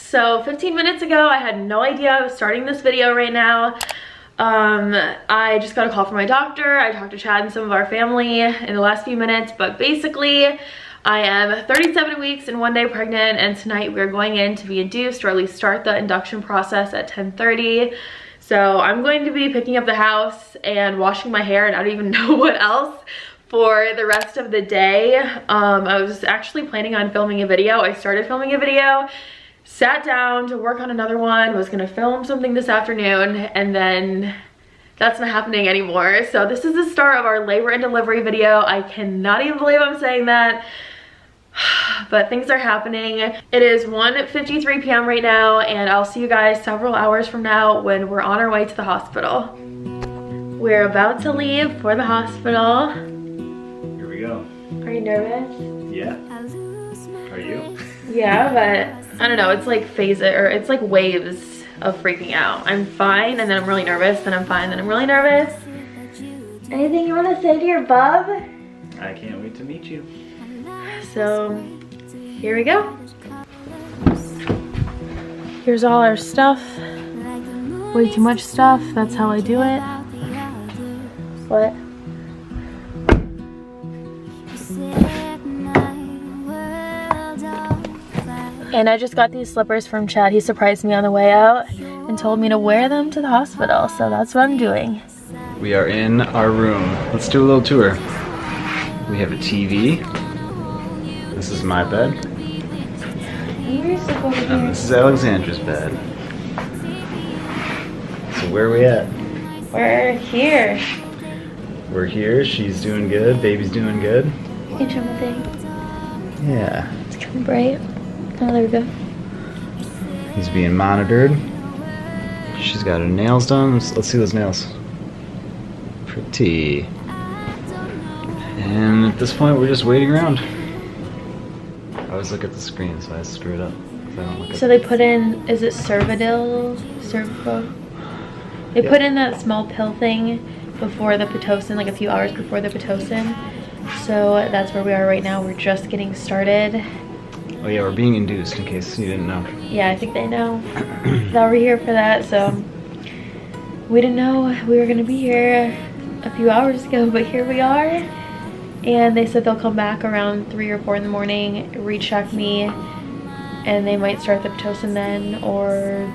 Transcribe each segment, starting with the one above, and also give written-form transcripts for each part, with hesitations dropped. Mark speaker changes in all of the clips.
Speaker 1: So 15 minutes ago, I had no idea I was starting this video right now. I just got a call from my doctor. I talked to Chad and some of our family in the last few minutes, but basically I am 37 weeks and 1 day pregnant, and tonight we're going in to be induced, or at least start the induction process at 10:30. So I'm going to be picking up the house and washing my hair, and I don't even know what else for the rest of the day. I was actually planning on filming a video. I started filming a video, sat down to work on another one, was gonna film something this afternoon, and then that's not happening anymore. So this is the start of our labor and delivery video. I cannot even believe I'm saying that, but things are happening. It is 1:53 p.m. right now, and I'll see you guys several hours from now when we're on our way to the hospital. We're about to leave for the hospital.
Speaker 2: Here we go.
Speaker 1: Are you nervous?
Speaker 2: Yeah. Are you?
Speaker 1: Yeah, but I don't know, it's like it's like waves of freaking out. I'm fine, and then I'm really nervous, then I'm fine, then I'm really nervous. Anything you want to say to your bub?
Speaker 2: I can't wait to meet you.
Speaker 1: So here we go. Here's all our stuff. Way too much stuff, that's how I do it. What? And I just got these slippers from Chad. He surprised me on the way out and told me to wear them to the hospital, so that's what I'm doing.
Speaker 2: We are in our room. Let's do a little tour. We have a TV. This is my bed. And this is Alexandra's bed. So where are we at?
Speaker 1: We're here.
Speaker 2: We're here. She's doing good. Baby's doing good.
Speaker 1: You can show my thing.
Speaker 2: Yeah.
Speaker 1: It's kind of bright. Oh, there we go.
Speaker 2: He's being monitored. She's got her nails done. Let's see those nails. Pretty. And at this point, we're just waiting around. I always look at the screen, so I screw it up.
Speaker 1: So they put in, is it Cervidil? Cervical? They put in that small pill thing before the Pitocin, like a few hours before the Pitocin. So that's where we are right now. We're just getting started.
Speaker 2: Oh yeah, we're being induced, in case you didn't know.
Speaker 1: Yeah, I think they know that we're here for that, so we didn't know we were gonna be here a few hours ago, but here we are. And they said they'll come back around 3 or 4 in the morning, recheck me, and they might start the Pitocin then, or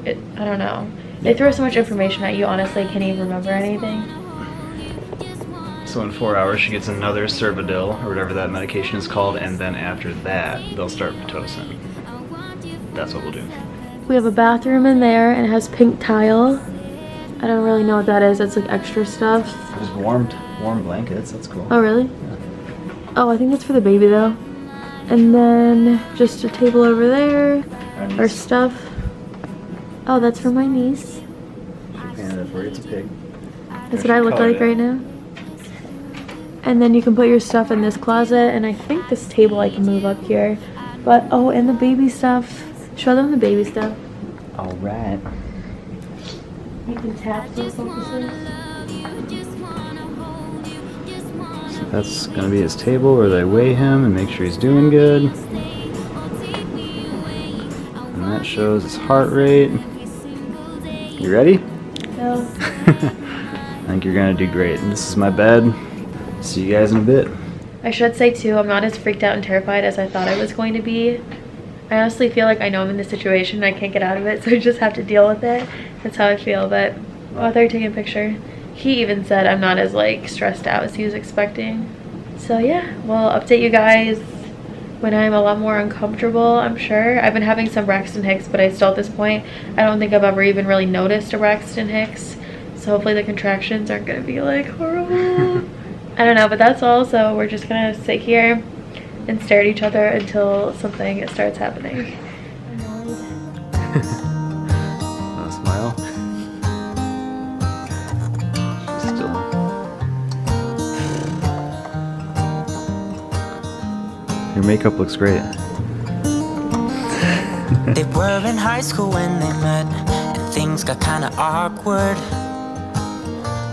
Speaker 1: I don't know. They throw so much information at you, honestly, I can't even remember anything.
Speaker 2: So in 4 hours, she gets another Cervidil, or whatever that medication is called, and then after that, they'll start Pitocin. That's what we'll do.
Speaker 1: We have a bathroom in there, and it has pink tile. I don't really know what that is. It's like extra stuff.
Speaker 2: Just warm blankets. That's cool.
Speaker 1: Oh, really?
Speaker 2: Yeah.
Speaker 1: Oh, I think that's for the baby, though. And then just a table over there. Our stuff. Oh, that's for my niece.
Speaker 2: She painted it for you. It's a pig.
Speaker 1: That's what I look like right now. And then you can put your stuff in this closet, and I think this table I can move up here. But, oh, and the baby stuff. Show them the baby stuff.
Speaker 2: All right.
Speaker 1: You can tap so it focuses.
Speaker 2: So that's gonna be his table where they weigh him and make sure he's doing good. And that shows his heart rate. You ready?
Speaker 1: No.
Speaker 2: I think you're gonna do great. And this is my bed. See you guys in a bit.
Speaker 1: I should say too, I'm not as freaked out and terrified as I thought I was going to be. I honestly feel like I know I'm in this situation and I can't get out of it, so I just have to deal with it. That's how I feel, but oh, they're taking a picture. He even said I'm not as like stressed out as he was expecting. So yeah, we'll update you guys when I'm a lot more uncomfortable, I'm sure. I've been having some Braxton Hicks, but I still at this point, I don't think I've ever even really noticed a Braxton Hicks. So hopefully the contractions aren't gonna be like horrible. I don't know, but that's all. So we're just gonna sit here and stare at each other until something starts happening.
Speaker 2: Wanna smile? She's still. Your makeup looks great.
Speaker 3: They were in high school when they met, and things got kinda awkward.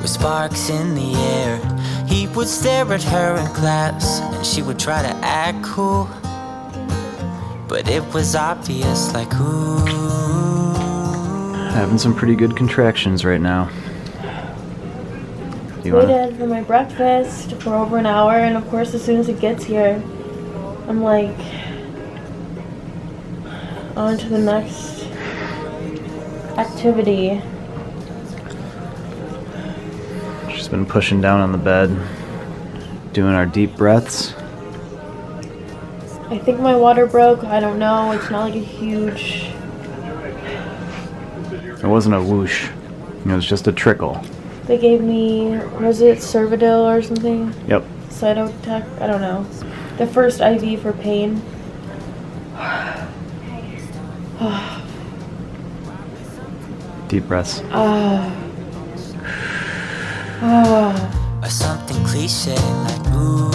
Speaker 3: With sparks in the air, he would stare at her in class, and she would try to act cool. but it was obvious, like, ooh.
Speaker 2: Having some pretty good contractions right now.
Speaker 1: Waited for my breakfast for over an hour, and of course as soon as it gets here, I'm like, on to the next activity.
Speaker 2: She's been pushing down on the bed, doing our deep breaths.
Speaker 1: I think my water broke. I don't know. It's not like a huge...
Speaker 2: It wasn't a whoosh. It was just a trickle.
Speaker 1: They gave me, was it Cervidil or something?
Speaker 2: Yep.
Speaker 1: Cytotec? I don't know. The first IV for pain.
Speaker 2: Deep breaths.
Speaker 3: Or something cliche like, ooh.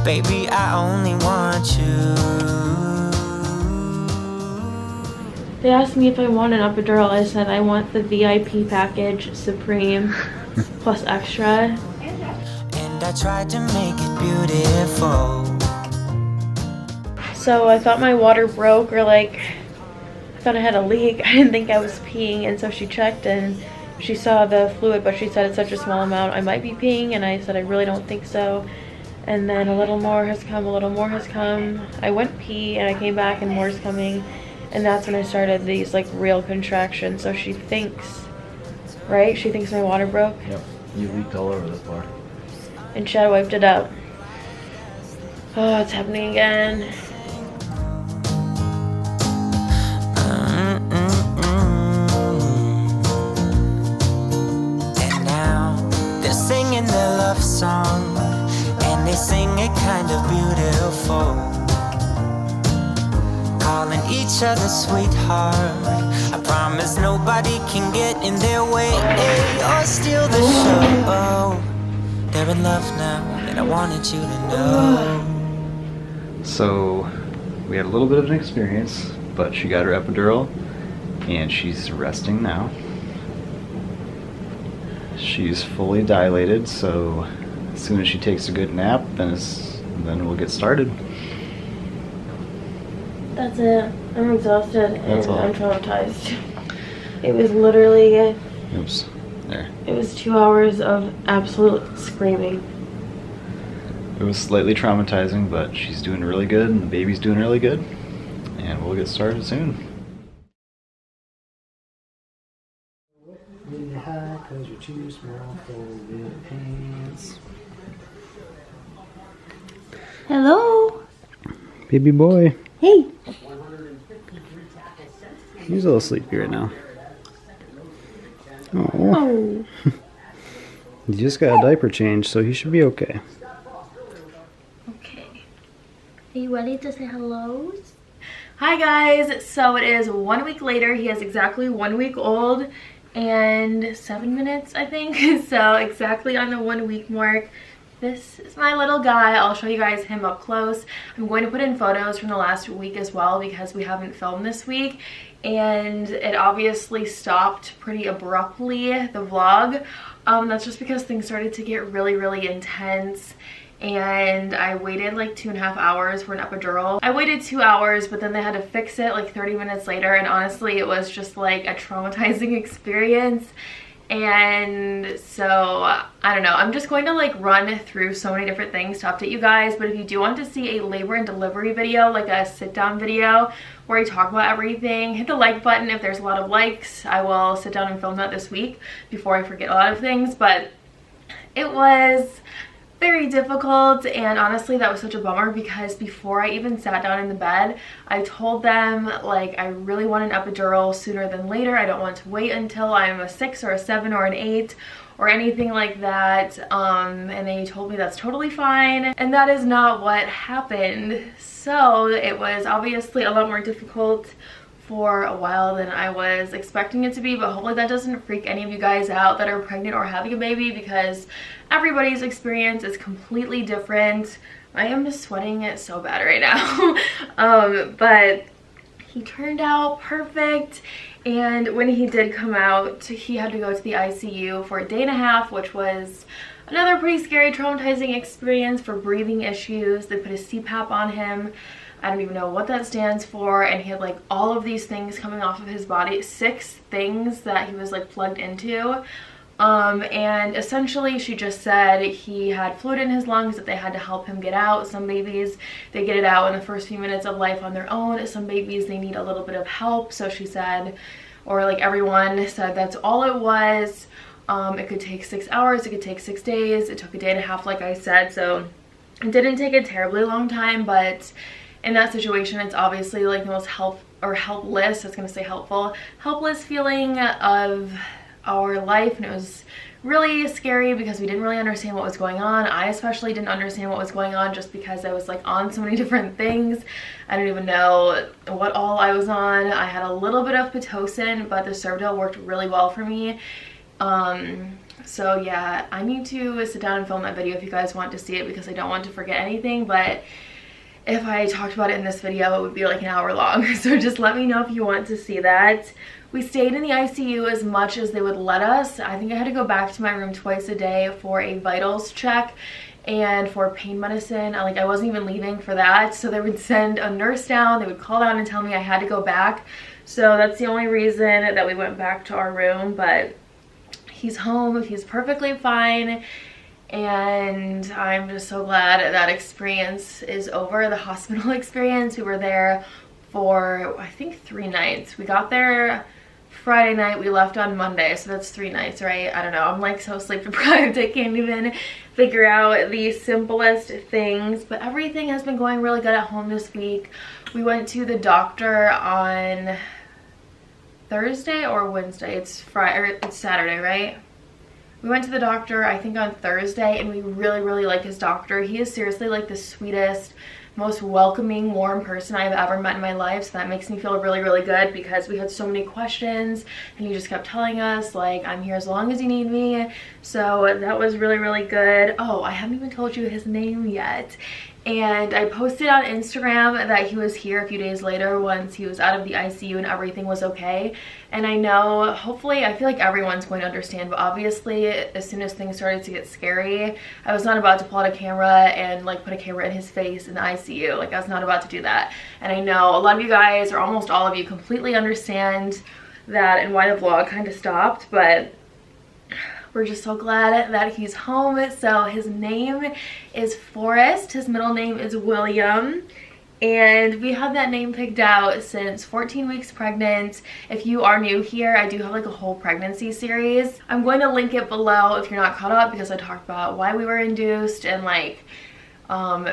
Speaker 3: Baby, I only want you.
Speaker 1: They asked me if I want an epidural. I said I want the VIP package, Supreme, plus extra.
Speaker 3: And I tried to make it beautiful.
Speaker 1: So I thought my water broke, or like, I thought I had a leak. I didn't think I was peeing, and so she checked and she saw the fluid, but she said it's such a small amount, I might be peeing, and I said I really don't think so. And then a little more has come, a little more has come. I went pee and I came back and more is coming. And that's when I started these like real contractions. So she thinks, right? She thinks my water broke.
Speaker 2: Yep. You leaked all over the floor.
Speaker 1: And Chad wiped it out. Oh, it's happening again.
Speaker 3: And now they're singing their love song. And they sing it kind of beautiful, calling each other sweetheart. I promise nobody can get in their way or steal the show. They're in love now, and I wanted you to know.
Speaker 2: So we had a little bit of an experience, but she got her epidural and she's resting now. She's fully dilated, so as soon as she takes a good nap, then we'll get started.
Speaker 1: That's it. I'm exhausted
Speaker 2: That's
Speaker 1: and
Speaker 2: all.
Speaker 1: I'm traumatized. It was literally,
Speaker 2: Oops. There.
Speaker 1: it was 2 hours of absolute screaming.
Speaker 2: It was slightly traumatizing, but she's doing really good and the baby's doing really good. And we'll get started soon.
Speaker 4: Really high because you're too small for your pants.
Speaker 1: Hello.
Speaker 2: Baby boy.
Speaker 1: Hey.
Speaker 2: He's a little sleepy right now. Oh.
Speaker 1: Oh.
Speaker 2: He just got a diaper change, so he should be okay.
Speaker 1: Okay. Are you ready to say hellos? Hi guys. So it is 1 week later. He is exactly 1 week old and 7 minutes, I think. So exactly on the 1 week mark. This is my little guy. I'll show you guys him up close. I'm going to put in photos from the last week as well because we haven't filmed this week. And it obviously stopped pretty abruptly, the vlog. That's just because things started to get really, really intense. And I waited like 2.5 hours for an epidural. I waited 2 hours, but then they had to fix it like 30 minutes later. And honestly, it was just like a traumatizing experience. And so I don't know, I'm just going to like run through so many different things to update you guys. But if you do want to see a labor and delivery video, like a sit down video where I talk about everything, hit the like button. If there's a lot of likes, I will sit down and film that this week before I forget a lot of things. But it was very difficult, and honestly that was such a bummer because before I even sat down in the bed, I told them like I really want an epidural sooner than later. I don't want to wait until I'm a 6 or a 7 or an 8 or anything like that. And they told me that's totally fine, and that is not what happened. So it was obviously a lot more difficult for a while than I was expecting it to be, but hopefully that doesn't freak any of you guys out that are pregnant or having a baby, because everybody's experience is completely different. I am just sweating it so bad right now. But he turned out perfect, and when he did come out, he had to go to the ICU for a day and a half, which was another pretty scary, traumatizing experience for breathing issues. They put a CPAP on him. I don't even know what that stands for, and he had like all of these things coming off of his body, 6 things that he was like plugged into. And essentially she just said he had fluid in his lungs that they had to help him get out. Some babies, they get it out in the first few minutes of life on their own. Some babies, they need a little bit of help. So she said, or like everyone said, that's all it was. It could take 6 hours, it could take 6 days. It took a day and a half, like I said, so it didn't take a terribly long time. But in that situation, it's obviously like the most helpless, I was gonna say helpless feeling of our life. And it was really scary because we didn't really understand what was going on. I especially didn't understand what was going on just because I was like on so many different things. I don't even know what all I was on. I had a little bit of Pitocin, but the Cervidil worked really well for me. So yeah, I need to sit down and film that video if you guys want to see it, because I don't want to forget anything. But if I talked about it in this video, it would be like an hour long. So just let me know if you want to see that. We stayed in the ICU as much as they would let us. I think I had to go back to my room twice a day for a vitals check and for pain medicine. I wasn't even leaving for that. So they would send a nurse down, they would call down and tell me I had to go back. So that's the only reason that we went back to our room. But he's home, he's perfectly fine. And I'm just so glad that experience is over, the hospital experience. We were there for, I think, 3 nights. We got there Friday night, we left on Monday, so that's 3 nights, right? I don't know, I'm like so sleep deprived, I can't even figure out the simplest things. But everything has been going really good at home this week. We went to the doctor on Thursday or Wednesday. It's Friday, or it's Saturday, right? We went to the doctor, I think, on Thursday, and we really like his doctor. He is seriously like the sweetest, most welcoming, warm person I've ever met in my life. So that makes me feel really good, because we had so many questions and he just kept telling us like, I'm here as long as you need me. So that was really good. Oh, I haven't even told you his name yet. And I posted on Instagram that he was here a few days later once he was out of the ICU and everything was okay. And I know, hopefully, I feel like everyone's going to understand, but obviously as soon as things started to get scary, I was not about to pull out a camera and like put a camera in his face in the ICU. Like, I was not about to do that. And I know a lot of you guys, or almost all of you, completely understand that and why the vlog kind of stopped. But we're just so glad that he's home. So his name is Forrest. His middle name is William. And we had that name picked out since 14 weeks pregnant. If you are new here, I do have like a whole pregnancy series. I'm going to link it below if you're not caught up, because I talked about why we were induced and like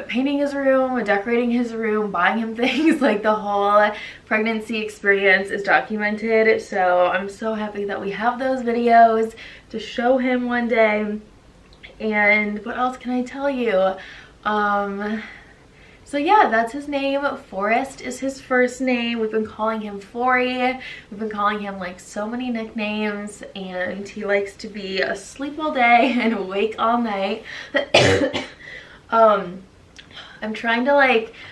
Speaker 1: painting his room, decorating his room, buying him things. Like the whole pregnancy experience is documented. So I'm so happy that we have those videos to show him one day. And what else can I tell you? So yeah, that's his name. Forrest is his first name. We've been calling him Forry. We've been calling him like so many nicknames, and he likes to be asleep all day and awake all night. I'm trying to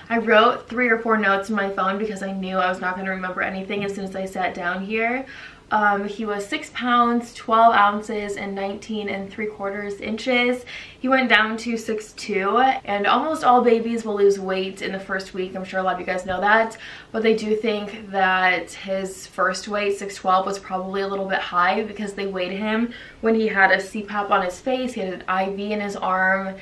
Speaker 1: I wrote 3 or 4 notes in my phone because I knew I was not going to remember anything as soon as I sat down here. He was 6 pounds, 12 ounces, and 19 3/4 inches. He went down to 6'2", and almost all babies will lose weight in the first week. I'm sure a lot of you guys know that, but they do think that his first weight, 6'12", was probably a little bit high because they weighed him when he had a CPAP on his face, he had an IV in his arm.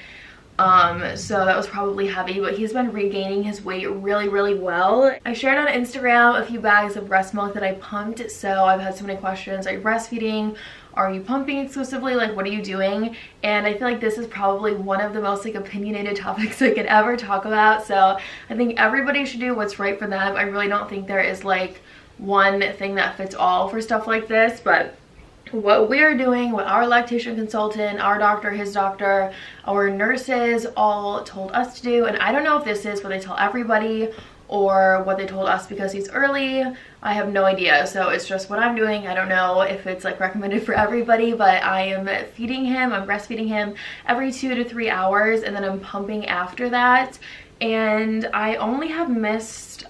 Speaker 1: So that was probably heavy, but he's been regaining his weight really well. I shared on Instagram a few bags of breast milk that I pumped, so I've had so many questions. Are you breastfeeding? Are you pumping exclusively? Like, what are you doing? And I feel like this is probably one of the most opinionated topics I could ever talk about. So I think everybody should do what's right for them. I really don't think there is one thing that fits all for stuff like this, but what we're doing, what our lactation consultant, our doctor, his doctor, our nurses all told us to do, and I don't know if this is what they tell everybody or what they told us because he's early. I have no idea, so it's just what I'm doing. I don't know if it's recommended for everybody, but I am feeding him, I'm breastfeeding him every 2 to 3 hours, and then I'm pumping after that. And I only have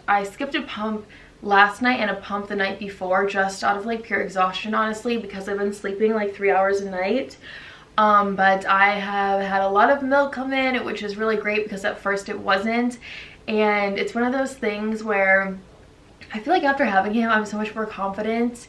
Speaker 1: I skipped a pump last night and a pump the night before, just out of pure exhaustion, honestly, because I've been sleeping 3 hours a night. But I have had a lot of milk come in, which is really great because at first it wasn't. And it's one of those things where I feel like after having him, I'm so much more confident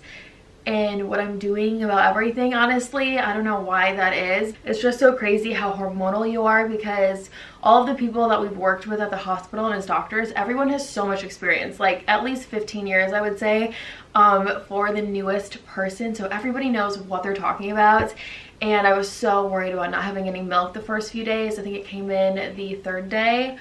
Speaker 1: in what I'm doing about everything, honestly. I don't know why that is. It's just so crazy how hormonal you are, because all of the people that we've worked with at the hospital and as doctors, everyone has so much experience, like at least 15 years, I would say, for the newest person. So everybody knows what they're talking about. And I was so worried about not having any milk the first few days. I think it came in the 3rd day.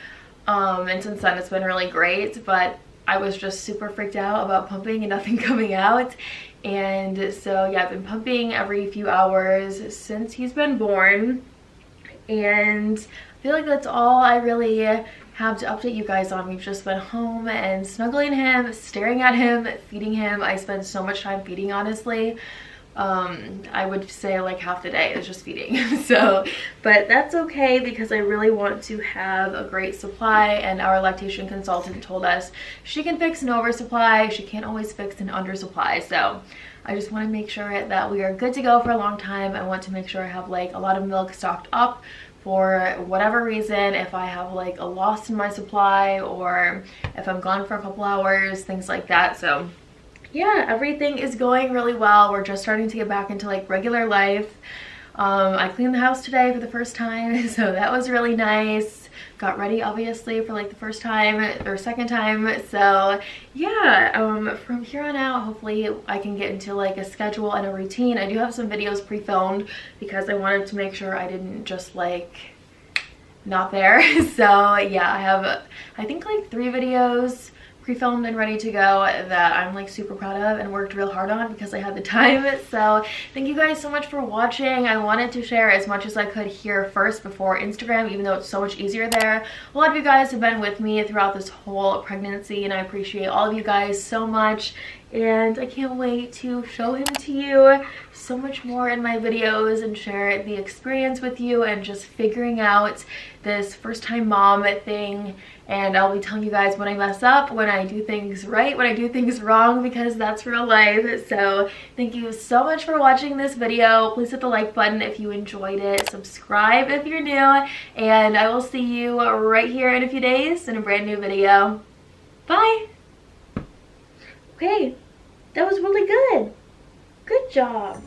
Speaker 1: And since then it's been really great, but I was just super freaked out about pumping and nothing coming out. And so yeah, I've been pumping every few hours since he's been born, and I feel like that's all I really have to update you guys on. We've just been home and snuggling him, staring at him, feeding him. I spend so much time feeding, honestly. I would say like half the day is just feeding. So, but that's okay because I really want to have a great supply, and our lactation consultant told us she can fix an oversupply, she can't always fix an undersupply. So I just want to make sure that we are good to go for a long time. I want to make sure I have like a lot of milk stocked up for whatever reason, if I have like a loss in my supply or if I'm gone for a couple hours, things like that. So yeah, everything is going really well. We're just starting to get back into like regular life. I cleaned the house today for the first time, so that was really nice. Got ready obviously for like the first time or second time. So yeah, from here on out, hopefully I can get into like a schedule and a routine. I do have some videos pre-filmed because I wanted to make sure I didn't just like not there. So yeah, I have I think like 3 videos pre-filmed and ready to go that I'm like super proud of and worked real hard on because I had the time. So thank you guys so much for watching. I wanted to share as much as I could here first before Instagram, even though it's so much easier there. A lot of you guys have been with me throughout this whole pregnancy, and I appreciate all of you guys so much, and I can't wait to show him to you so much more in my videos and share the experience with you and just figuring out this first time mom thing. And I'll be telling you guys when I mess up, when I do things right, when I do things wrong, because that's real life. So thank you so much for watching this video. Please hit the like button if you enjoyed it. Subscribe if you're new. And I will see you right here in a few days in a brand new video. Bye. Okay, that was really good. Good job.